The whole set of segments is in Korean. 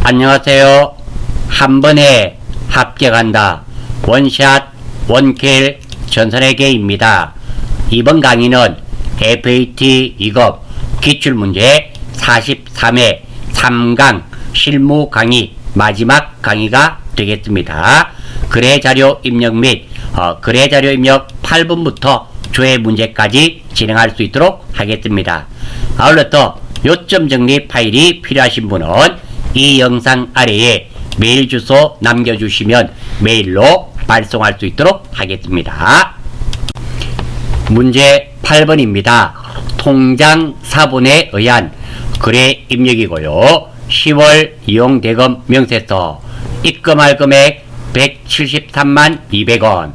안녕하세요. 한 번에 합격한다. 원샷 원킬 전선회계입니다. 이번 강의는 FAT 2급 기출문제 43회 3강 실무 강의 마지막 강의가 되겠습니다. 거래자료 입력 및 거래자료 입력 8분부터 조회 문제까지 진행할 수 있도록 하겠습니다. 아울러 또 요점 정리 파일이 필요하신 분은 이 영상 아래에 메일 주소 남겨주시면 메일로 발송할 수 있도록 하겠습니다. 문제 8번입니다. 통장 사본에 의한 거래 입력이고요. 10월 이용대금 명세서 입금할 금액 173만 200원.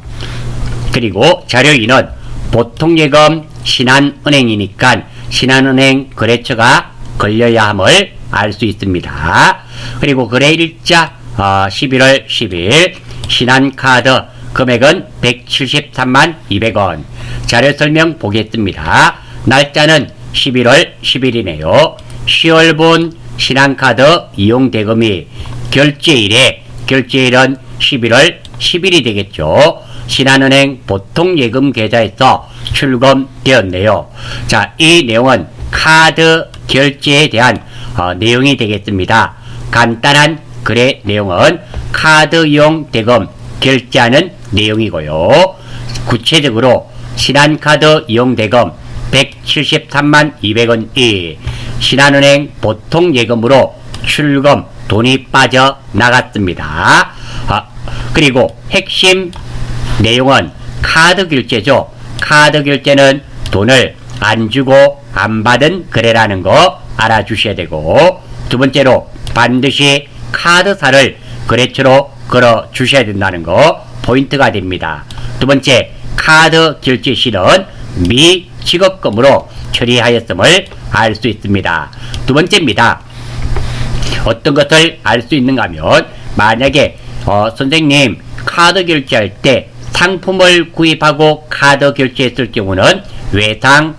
그리고 자료인은 보통예금 신한은행이니까 신한은행 거래처가 걸려야 함을 알 수 있습니다. 그리고 거래일자 11월 10일 신한카드 금액은 173만 200원. 자료 설명 보겠습니다. 날짜는 11월 10일이네요. 10월분 신한카드 이용대금이 결제일은 11월 10일이 되겠죠. 신한은행 보통예금 계좌에서 출금되었네요. 자, 이 내용은 카드 결제에 대한 내용이 되겠습니다. 간단한 거래 내용은 카드 이용 대금 결제하는 내용이고요. 구체적으로 신한카드 이용 대금 173만 200원이 신한은행 보통예금으로 출금 돈이 빠져나갔습니다. 그리고 핵심 내용은 카드 결제죠. 카드 결제는 돈을 안 주고 안 받은 거래라는 거 알아주셔야 되고, 두 번째로 반드시 카드사를 거래처로 걸어 주셔야 된다는 거 포인트가 됩니다. 두 번째, 카드 결제 시는 미지급금으로 처리하였음을 알 수 있습니다. 두 번째입니다. 어떤 것을 알 수 있는가 하면, 만약에 선생님 카드 결제할 때 상품을 구입하고 카드 결제했을 경우는 외상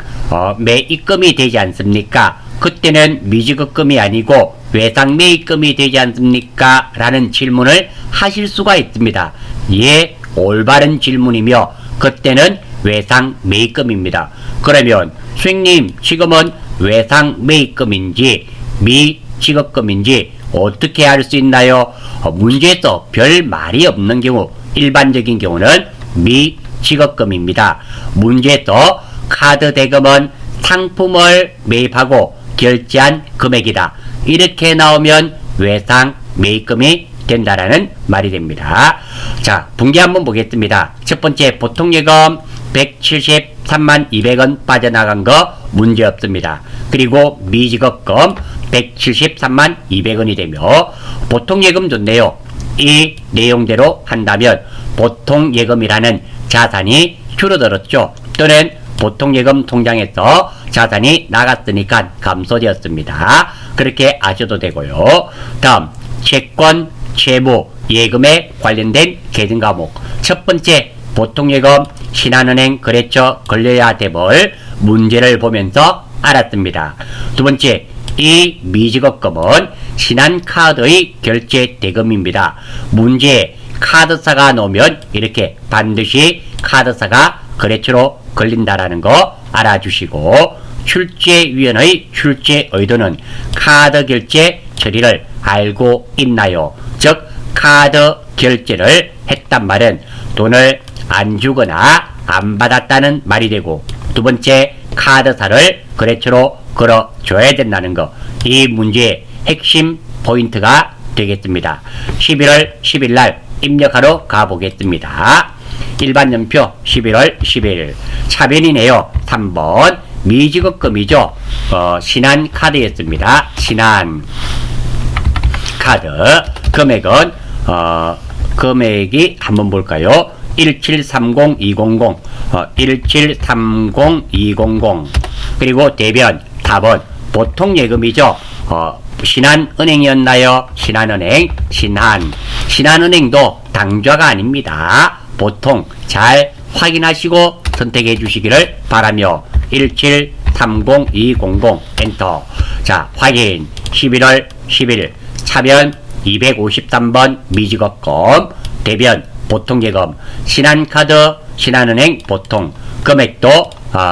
매입금이 되지 않습니까? 그때는 미지급금이 아니고 외상 매입금이 되지 않습니까? 라는 질문을 하실 수가 있습니다. 예, 올바른 질문이며 그때는 외상 매입금입니다. 그러면 선생님 지금은 외상 매입금인지 미지급금인지 어떻게 알 수 있나요? 문제에서 별 말이 없는 경우, 일반적인 경우는 미지급금입니다. 문제에서 카드 대금은 상품을 매입하고 결제한 금액이다. 이렇게 나오면 외상 매입금이 된다라는 말이 됩니다. 자, 분기 한번 보겠습니다. 첫 번째, 보통예금 173만 200원 빠져나간 거 문제 없습니다. 그리고 미지급금 173만 200원이 되며 보통예금 좋네요. 이 내용대로 한다면 보통예금이라는 자산이 줄어들었죠. 또는 보통예금 통장에서 자산이 나갔으니까 감소되었습니다. 그렇게 아셔도 되고요. 다음, 채권, 채무, 예금에 관련된 계정 과목. 첫 번째, 보통예금 신한은행 거래처 걸려야 됨을 문제를 보면서 알았습니다. 두 번째, 이 미지급금은 신한카드의 결제 대금입니다. 문제에 카드사가 나오면 이렇게 반드시 카드사가 거래처로 걸린다라는 거 알아주시고, 출제위원의 출제 의도는 카드 결제 처리를 알고 있나요? 즉 카드 결제를 했단 말은 돈을 안 주거나 안 받았다는 말이 되고, 두 번째, 카드사를 거래처로 걸어줘야 된다는 거, 이 문제의 핵심 포인트가 되겠습니다. 11월 10일 날 입력하러 가보겠습니다. 일반연표 11월 10일 차변이네요. 3번 미지급금이죠. 신한카드였습니다. 신한카드 금액은 금액이 한번 볼까요? 1730200 1730200 그리고 대변 답은 보통예금이죠. 신한은행이었나요? 신한은행, 신한은행도 당좌가 아닙니다. 보통 잘 확인하시고 선택해 주시기를 바라며 1730200 엔터. 자, 확인. 11월 10일 차변 253번 미지급금, 대변 보통예금, 신한카드, 신한은행 보통, 금액도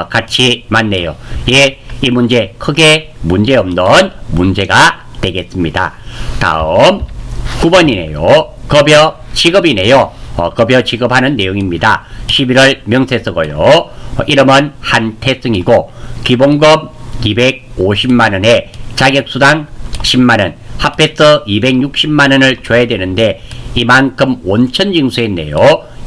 같이 맞네요. 예, 이 문제 크게 문제없는 문제가 되겠습니다. 다음 9번이네요. 급여 지급이네요. 급여 지급하는 내용입니다. 11월 명세서고요. 이름은 한태승이고 기본급 250만원에 자격수당 10만원, 합해서 260만원을 줘야 되는데 이만큼 원천징수했네요.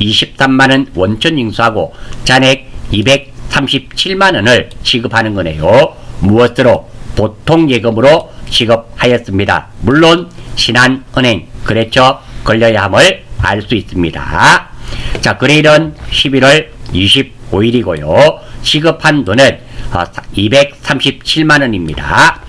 23만원 원천징수하고 잔액 237만원을 지급하는 거네요. 무엇으로? 보통예금으로 지급하였습니다. 물론 신한은행 그랬죠? 걸려야 함을 알 수 있습니다. 자, 거래일은 11월 25일이고요. 지급한 돈은 237만원입니다.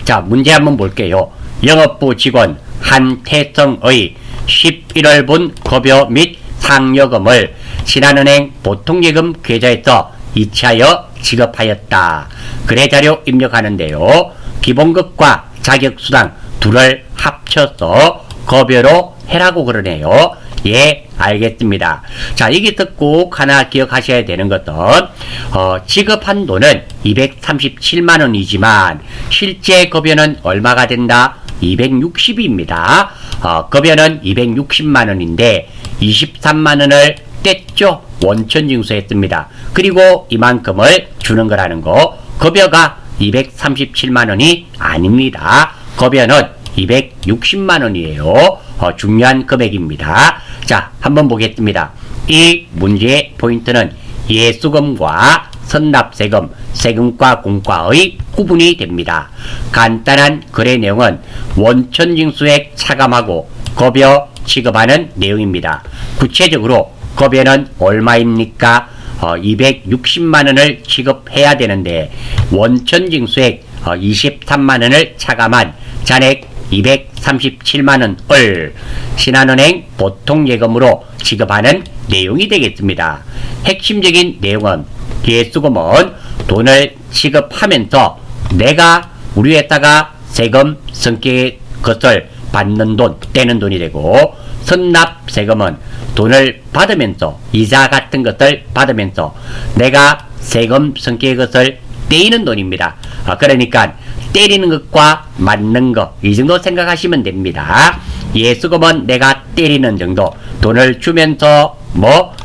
자, 문제 한번 볼게요. 영업부 직원 한태성의 11월분 급여 및 상여금을 신한은행 보통예금 계좌에서 이체하여 지급하였다. 거래자료 입력하는데요. 기본급과 자격수당 둘을 합쳐서 급여로 해라고 그러네요. 예, 알겠습니다. 자, 여기서 꼭 하나 기억하셔야 되는 것은 지급한 돈은 237만원이지만 실제 급여는 얼마가 된다? 260입니다. 급여는 260만원인데 23만원을 뗐죠. 원천징수했습니다. 그리고 이만큼을 주는 거라는 거. 급여가 237만원이 아닙니다. 급여는 260만원이에요. 중요한 금액입니다. 자, 한번 보겠습니다. 이 문제의 포인트는 예수금과 선납세금, 세금과 공과의 구분이 됩니다. 간단한 거래 내용은 원천징수액 차감하고 급여 지급하는 내용입니다. 구체적으로 급여는 얼마입니까? 260만원을 지급해야 되는데 원천징수액 23만원을 차감한 잔액 237만원을 신한은행 보통예금으로 지급하는 내용이 되겠습니다. 핵심적인 내용은 예수금은 돈을 지급하면서 내가 우리 회사가 세금 성격의 것을 받는 돈, 떼는 돈이 되고, 선납세금은 돈을 받으면서 이자 같은 것을 받으면서 내가 세금 성격의 것을 떼이는 돈입니다. 그러니까 때리는 것과 맞는 것, 이 정도 생각하시면 됩니다. 예수금은 내가 때리는 정도, 돈을 주면서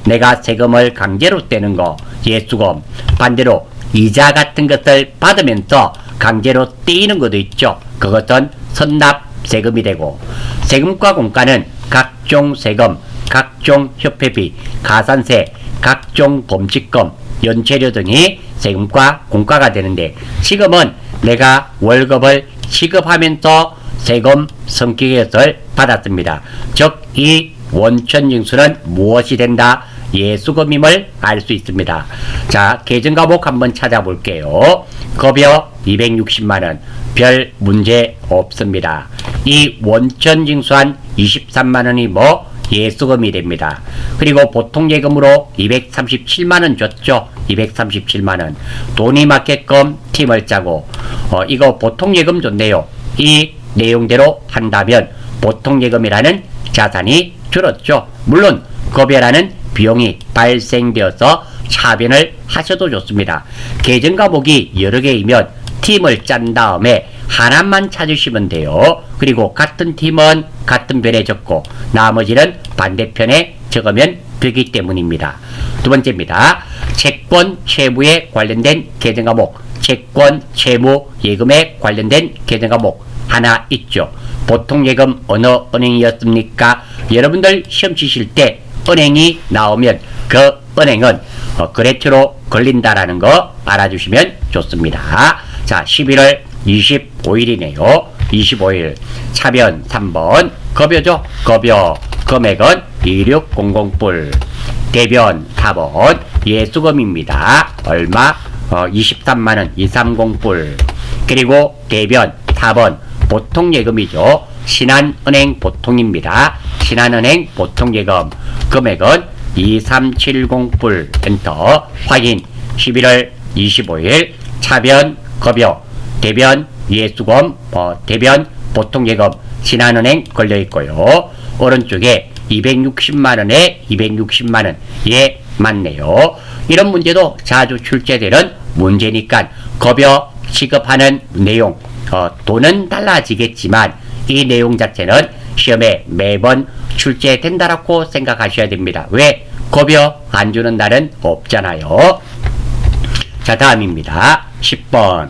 내가 세금을 강제로 떼는 거, 예수금. 반대로 이자 같은 것을 받으면서 강제로 떼이는 것도 있죠. 그것은 선납세금이 되고, 세금과 공과는 각종 세금, 각종 협회비, 가산세, 각종 범칙금, 연체료 등이 세금과 공과가 되는데, 지금은 내가 월급을 지급하면서 세금 성격의 것을 받았습니다. 즉, 이 원천징수는 무엇이 된다? 예수금임을 알 수 있습니다. 자, 계정과목 한번 찾아볼게요. 급여 260만원, 별 문제 없습니다. 이 원천징수한 23만원이 예수금이 됩니다. 그리고 보통예금으로 237만원 줬죠. 237만원. 돈이 맞게끔 팀을 짜고, 이거 보통예금 줬네요. 이 내용대로 한다면 보통예금이라는 자산이 줄었죠. 물론 급여라는 비용이 발생되어서 차변을 하셔도 좋습니다. 계정과목이 여러 개이면 팀을 짠 다음에 하나만 찾으시면 돼요. 그리고 같은 팀은 같은 변에 적고 나머지는 반대편에 적으면 되기 때문입니다. 두 번째입니다. 채권 채무에 관련된 계정과목, 채권 채무 예금에 관련된 계정과목 하나 있죠. 보통예금 어느 은행이었습니까? 여러분들 시험 치실 때 은행이 나오면 그 은행은 거래처로 걸린다라는 거 알아주시면 좋습니다. 자, 11월 25일이네요. 25일 차변 3번 급여죠. 급여 금액은 2600불. 대변 4번 예수금입니다. 얼마? 23만원 230불. 그리고 대변 4번 보통예금이죠. 신한은행 보통입니다. 신한은행 보통예금 금액은 2370불. 엔터 확인. 11월 25일 차변 급여, 대변 예수금, 대변 보통예금 신한은행 걸려있고요. 오른쪽에 260만원에 260만원. 예, 맞네요. 이런 문제도 자주 출제되는 문제니까 급여 지급하는 내용, 돈은 달라지겠지만 이 내용 자체는 시험에 매번 출제된다라고 생각하셔야 됩니다. 왜? 급여 안 주는 날은 없잖아요. 자, 다음입니다. 10번.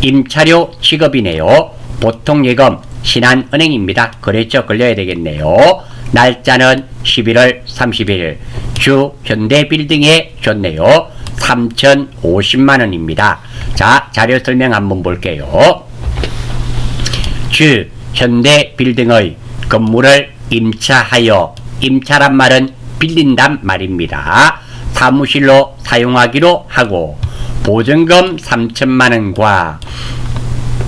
임차료 지급이네요. 보통예금 신한은행입니다. 거래처 걸려야 되겠네요. 날짜는 11월 30일. 주 현대빌딩에 줬네요. 3,050만원입니다. 자, 자료 설명 한번 볼게요. 주 현대빌딩의 건물을 임차하여, 임차란 말은 빌린단 말입니다. 사무실로 사용하기로 하고 보증금 3천만원과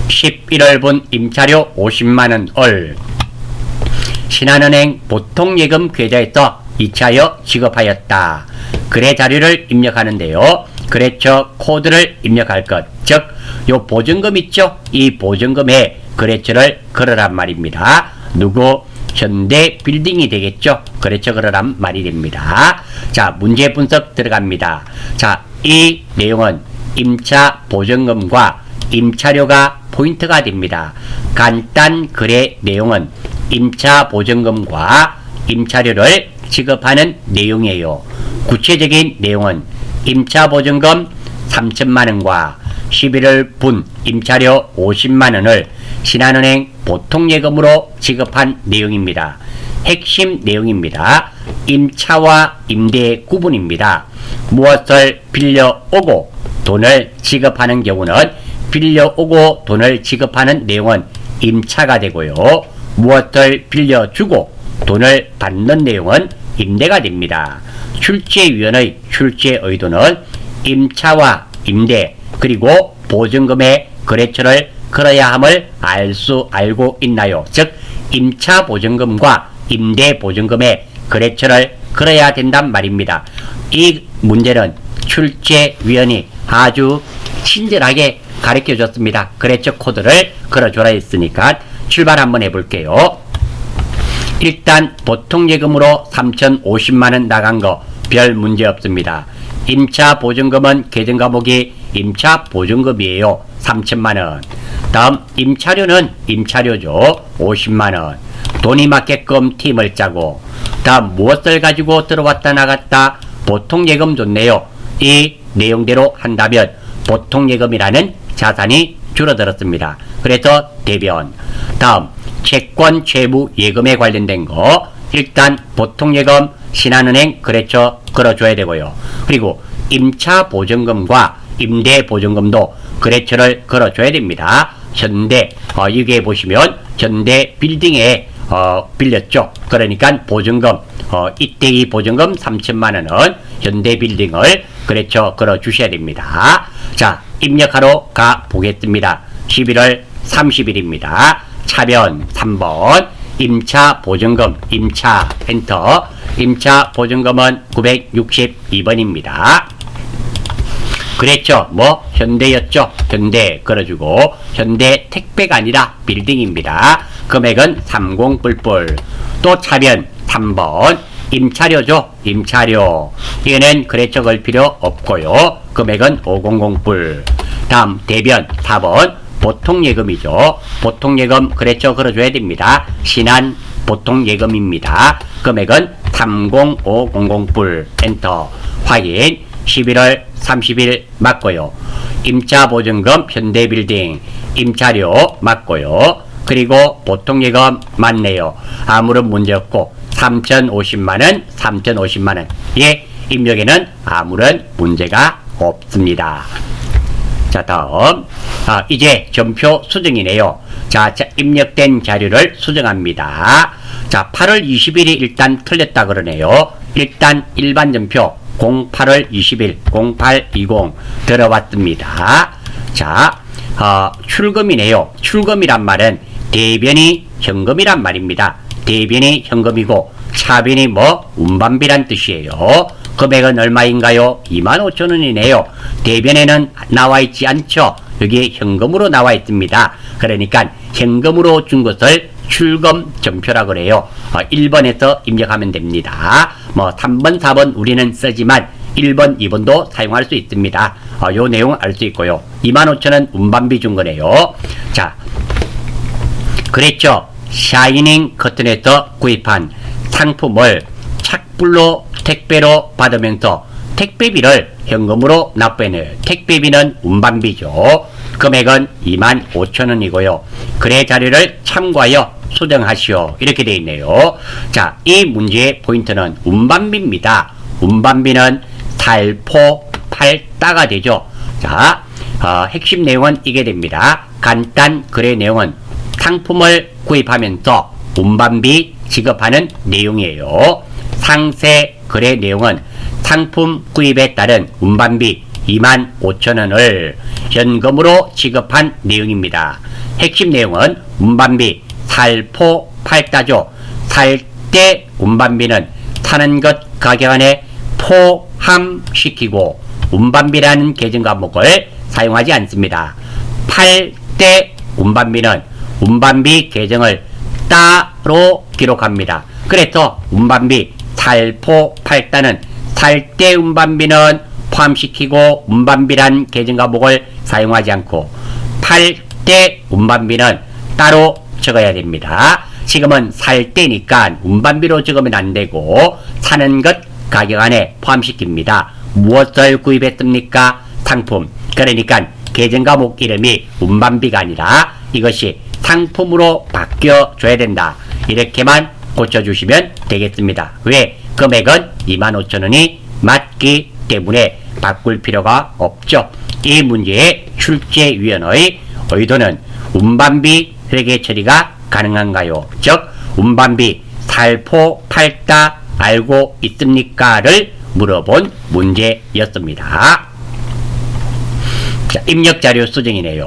11월분 임차료 50만원을 신한은행 보통예금 계좌에서 이차하여 지급하였다. 거래 자료를 입력하는데요. 거래처 코드를 입력할 것, 즉 요 보증금 있죠? 이 보증금에 거래처를 걸으란 말입니다. 누구? 현대빌딩이 되겠죠? 거래처 걸으란 말이 됩니다. 자, 문제 분석 들어갑니다. 자, 이 내용은 임차 보증금과 임차료가 포인트가 됩니다. 간단 거래 내용은 임차 보증금과 임차료를 지급하는 내용이에요. 구체적인 내용은 임차 보증금 3천만원과 11월 분 임차료 50만원을 신한은행 보통예금으로 지급한 내용입니다. 핵심 내용입니다. 임차와 임대의 구분입니다. 무엇을 빌려오고 돈을 지급하는 경우는 빌려오고 돈을 지급하는 내용은 임차가 되고요. 무엇을 빌려주고 돈을 받는 내용은 임대가 됩니다. 출제위원의 출제 의도는 임차와 임대 그리고 보증금의 거래처를 걸어야 함을 알고 있나요? 즉 임차 보증금과 임대 보증금의 거래처를 걸어야 된단 말입니다. 이 문제는 출제위원이 아주 친절하게 가르쳐 줬습니다. 거래처 코드를 걸어줘라 했으니까 출발 한번 해볼게요. 일단 보통예금으로 3,050만원 나간 거 별 문제 없습니다. 임차 보증금은 계정 과목이 임차 보증금이에요. 3천만원. 다음 임차료는 임차료죠. 50만원. 돈이 맞게끔 팀을 짜고 다음 무엇을 가지고 들어왔다 나갔다 보통예금 줬네요. 이 내용대로 한다면 보통예금이라는 자산이 줄어들었습니다. 그래서 대변. 다음 채권 채무 예금에 관련된 거 일단 보통예금 신한은행 거래처 걸어줘야 되고요. 그리고 임차 보증금과 임대 보증금도 거래처를 걸어줘야 됩니다. 현대 여기에 보시면 현대 빌딩에 빌렸죠. 그러니까 보증금 이때 이 보증금 3천만원은 현대 빌딩을 거래처 걸어주셔야 됩니다. 자, 입력하러 가 보겠습니다. 11월 30일입니다. 차변 3번 임차 보증금 임차 엔터. 임차 보증금은 962번입니다. 그랬죠. 뭐 현대였죠. 현대 걸어주고 현대 택배가 아니라 빌딩입니다. 금액은 30뿔뿔. 또 차변 3번 임차료죠. 임차료. 얘는 거래처 걸 필요 없고요. 금액은 500뿔. 다음 대변 4번 보통예금이죠. 보통예금 거래처 걸어줘야 됩니다. 신한 보통예금입니다. 금액은 30500뿔. 엔터. 확인. 11월 30일 맞고요. 임차보증금 현대빌딩 임차료 맞고요. 그리고 보통예금 맞네요. 아무런 문제 없고 3,050만원 3,050만원. 예, 입력에는 아무런 문제가 없습니다. 자, 다음 이제 점표 수정이네요. 자, 입력된 자료를 수정합니다. 자, 8월 20일이 일단 틀렸다 그러네요. 일단 일반 점표 08월 20일 0820 들어왔습니다. 자, 출금이네요. 출금이란 말은 대변이 현금이란 말입니다. 대변이 현금이고 차변이 뭐 운반비란 뜻이에요. 금액은 얼마인가요? 25,000원이네요. 대변에는 나와 있지 않죠. 여기에 현금으로 나와 있습니다. 그러니까 현금으로 준 것을 출금 전표라 그래요. 1번에서 입력하면 됩니다. 뭐 3번, 4번 우리는 쓰지만 1번, 2번도 사용할 수 있습니다. 요 내용 알 수 있고요. 25,000원 운반비 준 거네요. 자, 그랬죠. 샤이닝 커튼에서 구입한 상품을 착불로 택배로 받으면서 택배비를 현금으로 납부해내요. 택배비는 운반비죠. 금액은 25,000원이고요. 거래 자료를 참고하여 수정하시오. 이렇게 되어 있네요. 자, 이 문제의 포인트는 운반비입니다. 운반비는 살포 팔다가 되죠. 자, 핵심 내용은 이게 됩니다. 간단 거래 내용은 상품을 구입하면서 운반비 지급하는 내용이에요. 상세 거래 내용은 상품 구입에 따른 운반비 25,000원을 현금으로 지급한 내용입니다. 핵심 내용은 운반비 살포 팔다죠. 살 때 운반비는 사는 것 가격 안에 포함시키고 운반비라는 계정 과목을 사용하지 않습니다. 팔 때 운반비는 운반비 계정을 따로 기록합니다. 그래서 운반비 살포 팔다는 살 때 운반비는 포함시키고 운반비란 계정 과목을 사용하지 않고 팔 때 운반비는 따로 적어야 됩니다. 지금은 살 때니까 운반비로 적으면 안 되고 사는 것 가격 안에 포함시킵니다. 무엇을 구입했습니까? 상품. 그러니까 계정 과목 이름이 운반비가 아니라 이것이 상품으로 바뀌어줘야 된다. 이렇게만 고쳐주시면 되겠습니다. 왜? 금액은 25,000원이 맞기 때문에 바꿀 필요가 없죠. 이 문제의 출제위원의 의도는 운반비 회계 처리가 가능한가요? 즉 운반비 살포 팔다 알고 있습니까?를 물어본 문제였습니다. 자, 입력자료 수정이네요.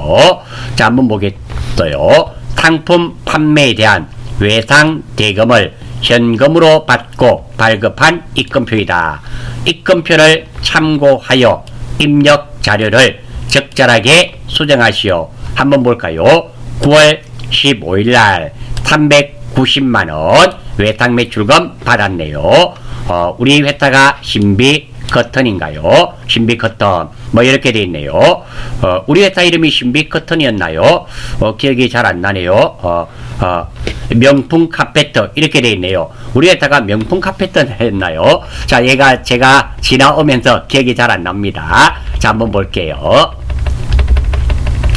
자, 한번 보겠어요. 상품 판매에 대한 외상 대금을 현금으로 받고 발급한 입금표이다. 입금표를 참고하여 입력 자료를 적절하게 수정하시오. 한번 볼까요? 9월 15일 날 390만원 외상 매출금 받았네요. 우리 회사가 신비 커튼인가요? 신비 커튼. 뭐 이렇게 돼 있네요. 우리 회사 이름이 신비 커튼이었나요? 기억이 잘 안 나네요. 명품 카페트 이렇게 돼 있네요. 우리 회사가 명품 카페트 했나요? 자, 제가 지나오면서 기억이 잘 안 납니다. 자, 한번 볼게요.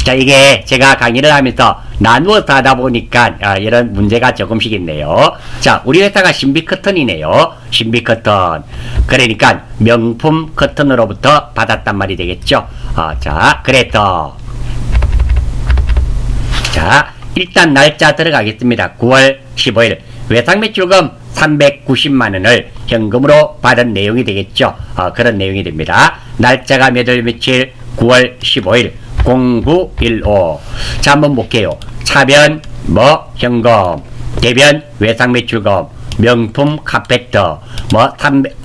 자, 이게 제가 강의를 하면서 나누어서 하다 보니까 이런 문제가 조금씩 있네요. 자, 우리 회사가 신비 커튼이네요. 신비 커튼. 그러니까 명품 커튼으로부터 받았단 말이 되겠죠. 자, 그래서 자, 일단 날짜 들어가겠습니다. 9월 15일 외상 매출금 390만원을 현금으로 받은 내용이 되겠죠. 그런 내용이 됩니다. 날짜가 몇 월 며칠? 9월 15일 0915. 자, 한번 볼게요. 차변 현금, 대변 외상 매출금, 명품 카페트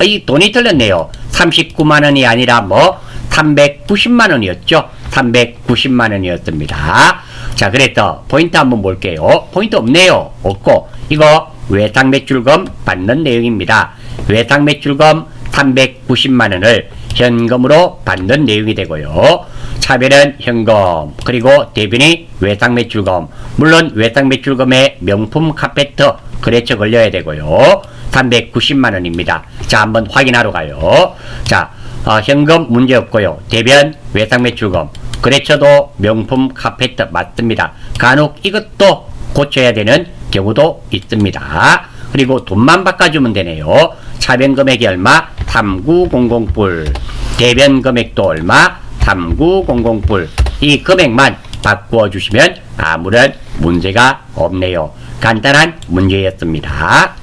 이 돈이 틀렸네요. 39만원이 아니라 390만원이었죠. 390만원이었습니다. 자, 그래서 포인트 한번 볼게요. 포인트 없네요. 없고 이거 외상 매출금 받는 내용입니다. 외상 매출금 390만원을 현금으로 받는 내용이 되고요. 차별은 현금, 그리고 대변이 외상 매출금. 물론 외상 매출금에 명품 카페트 거래처 걸려야 되고요. 390만원입니다. 자, 한번 확인하러 가요. 자, 현금 문제 없고요. 대변 외상 매출금, 거래처도 명품 카페트 맞습니다. 간혹 이것도 고쳐야 되는 경우도 있습니다. 그리고 돈만 바꿔주면 되네요. 차변 금액이 얼마? 3900불. 대변 금액도 얼마? 3900불. 이 금액만 바꾸어 주시면 아무런 문제가 없네요. 간단한 문제였습니다.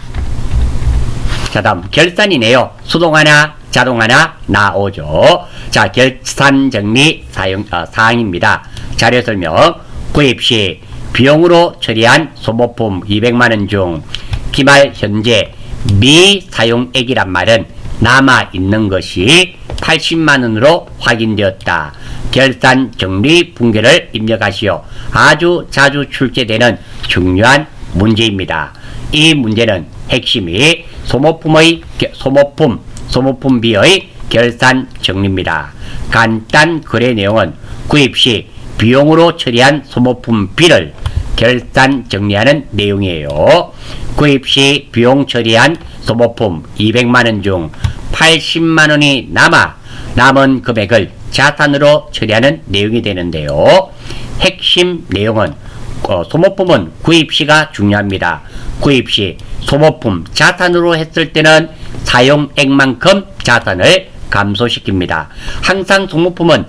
자, 다음 결산이네요. 수동화나 자동화나 나오죠. 자, 결산 정리 사항입니다. 자료 설명. 구입 시 비용으로 처리한 소모품 200만원 중 기말 현재 미사용액이란 말은 남아있는 것이 80만원으로 확인되었다. 결산 정리 붕괴를 입력하시오. 아주 자주 출제되는 중요한 문제입니다. 이 문제는 핵심이 소모품비의 결산 정리입니다. 간단 거래 내용은 구입 시 비용으로 처리한 소모품비를 결산 정리하는 내용이에요. 구입 시 비용 처리한 소모품 200만원 중 80만원이 남은 금액을 자산으로 처리하는 내용이 되는데요. 핵심 내용은 소모품은 구입 시가 중요합니다. 구입 시 소모품 자산으로 했을 때는 사용액만큼 자산을 감소시킵니다. 항상 소모품은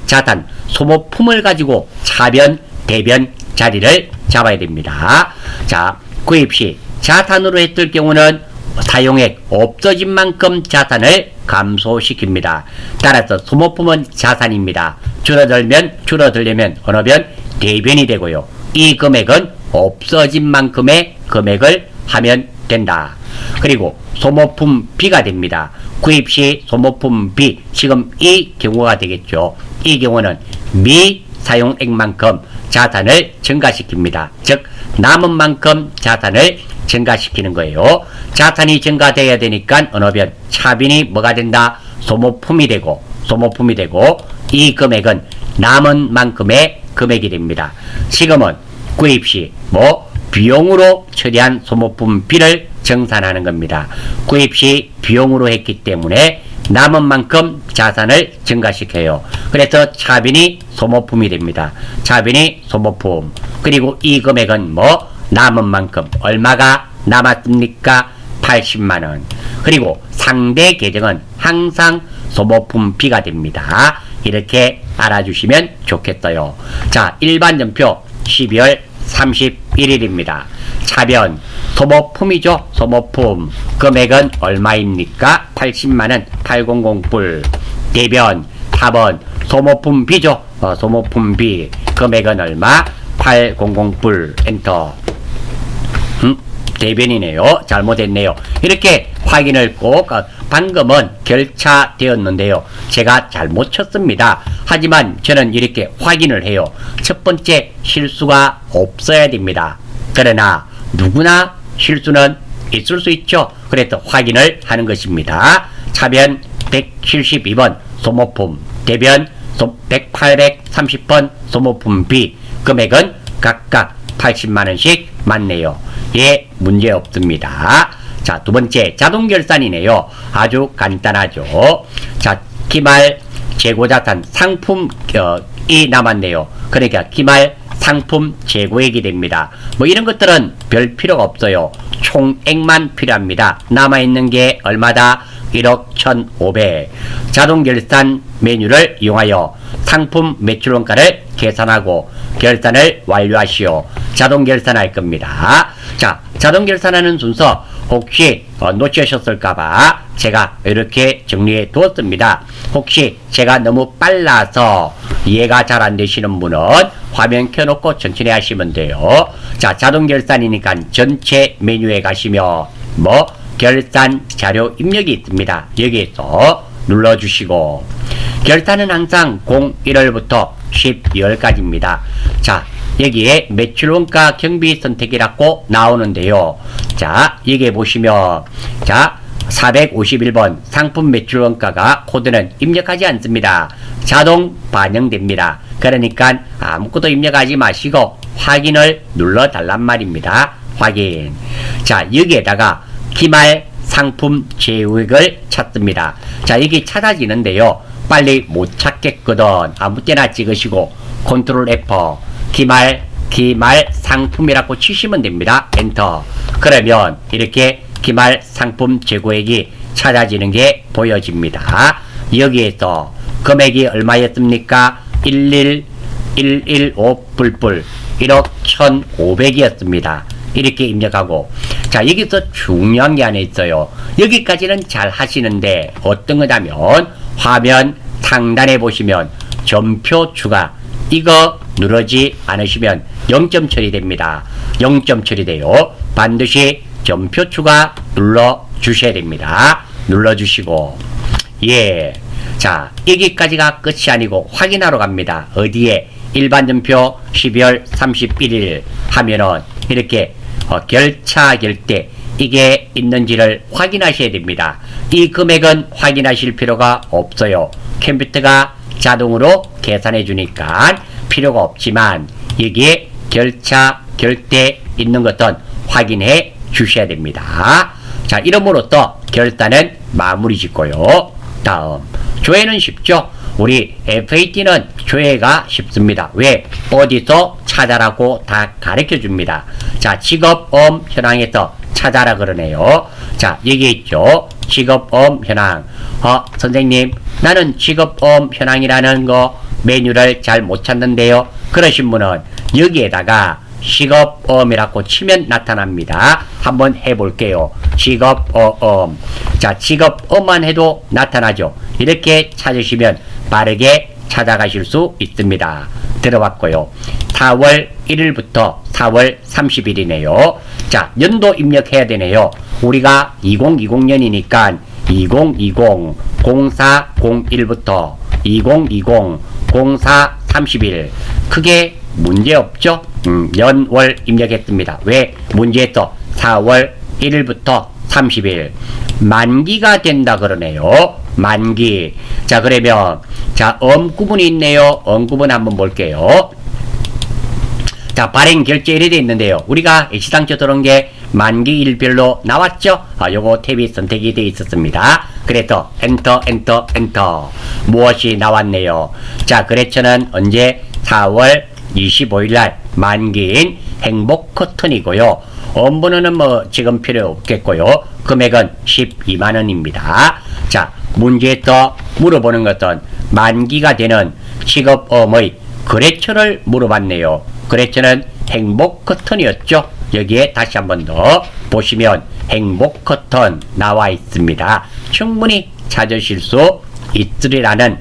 자산, 소모품을 가지고 차변, 대변 자리를 잡아야 됩니다. 자, 구입 시 자산으로 했을 경우는 사용액 없어진 만큼 자산을 감소시킵니다. 따라서 소모품은 자산입니다. 줄어들려면 어느 변? 대변이 되고요. 이 금액은 없어진 만큼의 금액을 하면 된다. 그리고 소모품비가 됩니다. 구입 시 소모품비, 지금 이 경우가 되겠죠. 이 경우는 미사용액만큼 자산을 증가시킵니다. 즉 남은 만큼 자산을 증가시키는 거예요. 자산이 증가돼야 되니까 어느 변? 차변이 뭐가 된다? 소모품이 되고 이 금액은 남은 만큼의 금액이 됩니다. 지금은 구입 시 비용으로 처리한 소모품비를 정산하는 겁니다. 구입 시 비용으로 했기 때문에 남은 만큼 자산을 증가시켜요. 그래서 차변이 소모품이 됩니다. 차변이 소모품. 그리고 이 금액은 남은 만큼 얼마가 남았습니까? 80만원. 그리고 상대 계정은 항상 소모품비가 됩니다. 이렇게 알아주시면 좋겠어요. 자, 일반전표 12월 31일입니다. 차변 소모품이죠. 소모품 금액은 얼마입니까? 80만원 800불. 대변 답은 소모품비죠. 소모품비 금액은 얼마? 800불. 엔터. 대변이네요. 잘못했네요. 이렇게 확인을 꼭, 방금은 결차되었는데요. 제가 잘못 쳤습니다. 하지만 저는 이렇게 확인을 해요. 첫 번째 실수가 없어야 됩니다. 그러나 누구나 실수는 있을 수 있죠. 그래서 확인을 하는 것입니다. 차변 172번 소모품, 대변 830번 소모품비 금액은 각각 80만원씩 맞네요. 예, 문제 없습니다. 자, 두 번째 자동결산이네요. 아주 간단하죠. 자, 기말 재고자산 상품이 남았네요. 그러니까 기말 상품 재고액이 됩니다. 이런 것들은 별 필요가 없어요. 총액만 필요합니다. 남아있는 게 얼마다? 1억 1,500. 자동결산 메뉴를 이용하여 상품 매출원가를 계산하고 결산을 완료하시오. 자동결산할 겁니다. 자, 자동결산하는 순서 혹시 놓치셨을까봐 제가 이렇게 정리해 두었습니다. 혹시 제가 너무 빨라서 이해가 잘 안 되시는 분은 화면 켜놓고 천천히 하시면 돼요. 자, 자동결산이니까 전체 메뉴에 가시면 결산 자료 입력이 있습니다. 여기에서 눌러주시고 결산은 항상 01월부터 12월까지입니다. 자, 여기에 매출원가 경비 선택이라고 나오는데요. 자, 여기에 보시면 자 451번 상품 매출원가가 코드는 입력하지 않습니다. 자동 반영됩니다. 그러니까 아무것도 입력하지 마시고 확인을 눌러달란 말입니다. 확인. 자, 여기에다가 기말 상품 재고액을 찾습니다. 자, 여기 찾아지는데요. 빨리 못 찾겠거든. 아무 때나 찍으시고 컨트롤 F 기말 상품이라고 치시면 됩니다. 엔터. 그러면 이렇게 기말 상품 재고액이 찾아지는 게 보여집니다. 여기에서 금액이 얼마였습니까? 115 뿔뿔 1억 1,500이었습니다. 이렇게 입력하고 자, 여기서 중요한 게 하나 있어요. 여기까지는 잘 하시는데 어떤 거냐면 화면 상단에 보시면 점표 추가 이거 누르지 않으시면 0점 처리됩니다. 0점 처리돼요. 반드시 점표 추가 눌러 주셔야 됩니다. 눌러 주시고 예. 자, 여기까지가 끝이 아니고 확인하러 갑니다. 어디에? 일반전표 12월 31일 하면은 이렇게 결차 결대 이게 있는지를 확인하셔야 됩니다. 이 금액은 확인하실 필요가 없어요. 컴퓨터가 자동으로 계산해 주니까 필요가 없지만 여기에 결차 결대 있는 것은 확인해 주셔야 됩니다. 자, 이러므로써 결단은 마무리 짓고요. 다음 조회는 쉽죠. 우리 FAT는 조회가 쉽습니다. 왜? 어디서 찾아라고 다 가르쳐 줍니다. 자, 직업어음 현황에서 찾아라 그러네요. 자, 여기 있죠. 직업어음 현황. 선생님, 나는 직업어음 현황이라는 거 메뉴를 잘 못 찾는데요. 그러신 분은 여기에다가 직업어음이라고 치면 나타납니다. 한번 해볼게요. 직업어음. 자, 직업어음만 해도 나타나죠. 이렇게 찾으시면 빠르게 찾아가실 수 있습니다. 들어왔고요. 4월 1일부터 4월 30일이네요. 자, 연도 입력해야 되네요. 우리가 2020년이니까 2020 0401부터 2020 04 30일 크게 문제없죠? 연월 입력했습니다. 왜? 문제에서 4월 1일부터 30일 만기가 된다 그러네요. 만기. 자, 그러면 자, 엄구분이 있네요. 엄구분 한번 볼게요. 자, 발행 결제일이 되어 있는데요. 우리가 시상처 들어온 게 만기일별로 나왔죠? 요거 탭이 선택이 되어 있었습니다. 그래서 엔터 엔터 엔터 무엇이 나왔네요. 자, 거래처는 언제? 4월 25일날 만기인 행복커튼이고요. 엄번호는 뭐 지금 필요 없겠고요. 금액은 12만원입니다. 자, 문제에서 물어보는 것은 만기가 되는 직업어음의 거래처를 물어봤네요. 거래처는 행복커튼이었죠. 여기에 다시 한번 더 보시면 행복커튼 나와 있습니다. 충분히 찾으실 수 있으리라는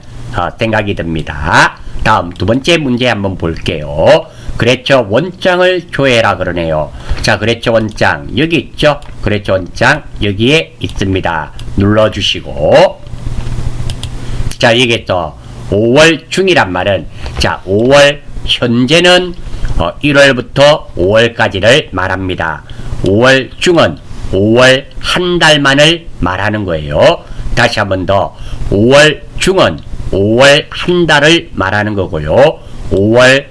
생각이 듭니다. 다음 두 번째 문제 한번 볼게요. 거래처 원장을 조회라 그러네요. 자, 거래처 원장 여기 있죠. 거래처 원장 여기에 있습니다. 눌러주시고, 자, 이게 또 5월 중이란 말은, 자, 5월 현재는 1월부터 5월까지를 말합니다. 5월 중은 5월 한 달만을 말하는 거예요. 다시 한번 더, 5월 중은 5월 한 달을 말하는 거고요. 5월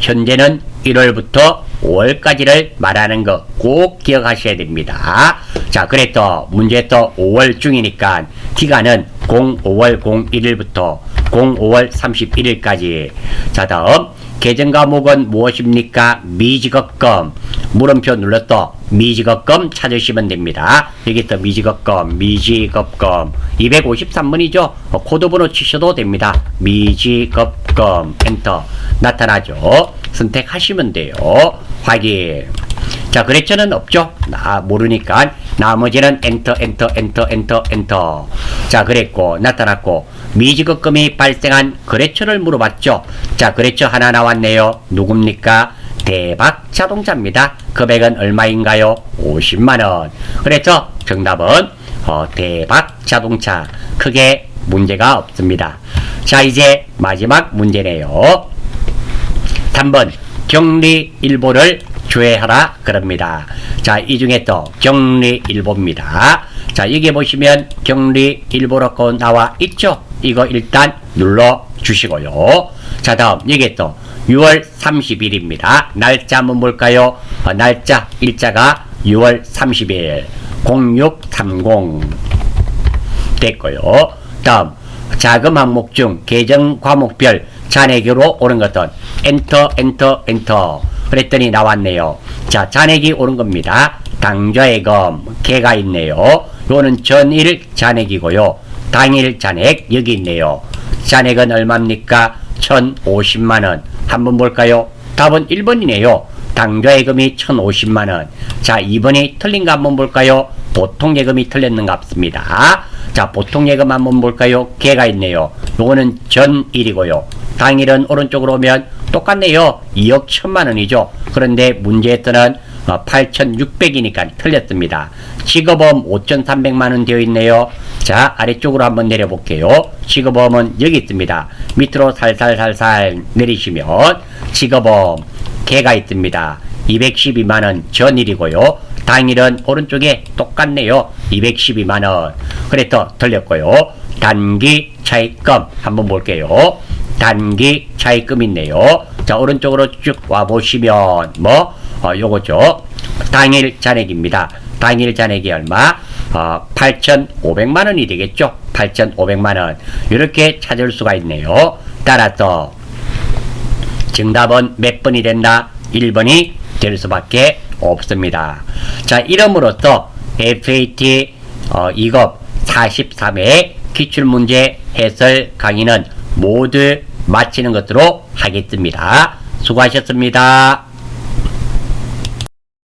현재는 1월부터 5월까지를 말하는 거 꼭 기억하셔야 됩니다. 자, 그래서 문제에서 5월 중이니까 기간은 05월 01일부터 05월 31일까지. 자, 다음 계정 과목은 무엇입니까? 미지급금. 물음표 눌러서 미지급금 찾으시면 됩니다. 여기서 미지급금 253번이죠. 코드번호 치셔도 됩니다. 미지급금 엔터 나타나죠. 선택하시면 돼요. 확인. 자, 거래처는 없죠. 모르니까 나머지는 엔터. 자, 그랬고 나타났고 미지급금이 발생한 거래처를 물어봤죠. 자, 거래처 하나 나왔네요. 누굽니까? 대박자동차입니다. 금액은 얼마인가요? 50만원. 그래서 정답은 대박자동차. 크게 문제가 없습니다. 자, 이제 마지막 문제네요. 3번 경리일보를 조회하라 그럽니다. 자, 이 중에 또 경리일보입니다. 자, 여기 보시면 경리일보라고 나와 있죠. 이거 일단 눌러 주시고요. 자, 다음 여기 또 6월 30일입니다. 날짜 한번 볼까요? 날짜 일자가 6월 30일 0630 됐고요. 다음 자금 항목 중 계정 과목별 잔액으로 오른 것은 엔터 그랬더니 나왔네요. 자, 잔액이 오른 겁니다. 당좌예금 개가 있네요. 요거는 전일 잔액이고요. 당일 잔액 여기 있네요. 잔액은 얼마입니까? 1050만원. 한번 볼까요? 답은 1번이네요. 당좌예금이 1050만원. 자, 2번이 틀린가 한번 볼까요? 보통예금이 틀렸는 것 같습니다. 자, 보통예금 한번 볼까요? 개가 있네요. 요거는 전일이고요. 당일은 오른쪽으로 오면 똑같네요. 2억 1000만원이죠. 그런데 문제에서는 8,600이니까 틀렸습니다. 직업보험 5,300만원 되어 있네요. 자, 아래쪽으로 한번 내려볼게요. 직업보험은 여기 있습니다. 밑으로 살살살살 내리시면 직업보험 개가 있습니다. 212만원 전일이고요. 당일은 오른쪽에 똑같네요. 212만원. 그래서 틀렸고요. 단기 차입금 한번 볼게요. 단기 차입금 있네요. 자, 오른쪽으로 쭉 와보시면 요거죠. 당일 잔액입니다. 당일 잔액이 얼마? 8,500만원이 되겠죠. 8,500만원. 이렇게 찾을 수가 있네요. 따라서 정답은 몇 번이 된다? 1번이 될 수밖에 없습니다. 자, 이름으로써 FAT 2급 43회 기출문제 해설 강의는 모두 마치는 것으로 하겠습니다. 수고하셨습니다.